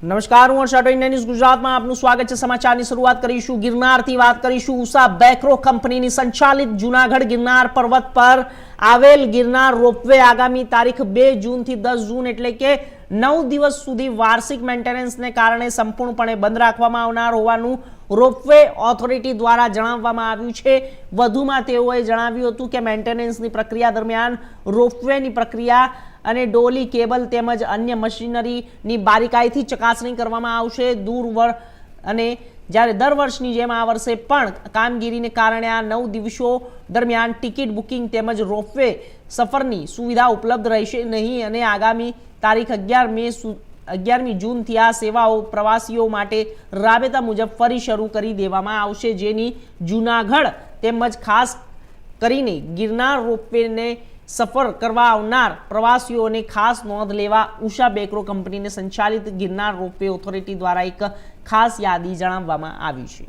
નમસ્કાર, હું હર્ષ રાઠોડ, ન્યૂઝ ગુજરાતમાં આપનું સ્વાગત છે। સમાચારની શરૂઆત કરીશું ગિરનારથી। વાત કરીશું ઉષા બેક્રો કંપનીની સંચાલિત જૂનાગઢ ગિરનાર પર્વત પર આવેલ ગિરનાર રોપવે આગામી તારીખ 2 જૂનથી 10 જૂન એટલે કે 9 દિવસ સુધી વાર્ષિક મેન્ટેનન્સને કારણે સંપૂર્ણપણે બંધ રાખવામાં આવનાર હોવાનું રોપવે ઓથોરિટી દ્વારા જણાવવામાં આવ્યું છે। વધુમાં તેઓએ જણાવ્યું હતું કે મેન્ટેનન્સની પ્રક્રિયા દરમિયાન રોપવેની પ્રક્રિયા અને ડોલી કેબલ તેમજ અન્ય મશીનરીની બારીકાઈથી ચકાસણી કરવામાં આવશે। અને જ્યારે દર વર્ષની જેમ આ વર્ષે પણ કામગીરીને કારણે આ 9 દિવસો દરમિયાન ટિકિટ બુકિંગ તેમજ રોપવે સફરની સુવિધા ઉપલબ્ધ રહેશે નહીં અને આગામી તારીખ 11મી જૂનથી આ સેવાઓ પ્રવાસીઓ માટે રાબેતા મુજબ ફરી શરૂ કરી દેવામાં આવશે, જેની જૂનાગઢ તેમજ ખાસ કરીને ગિરનાર રોપવેને સફર કરવા આવનાર પ્રવાસીઓને ખાસ નોંધ લેવા ઉષા બેક્રો કંપનીને સંચાલિત ગિરનાર રોપવે ઓથોરિટી દ્વારા એક ખાસ યાદી જણાવવામાં આવી છે।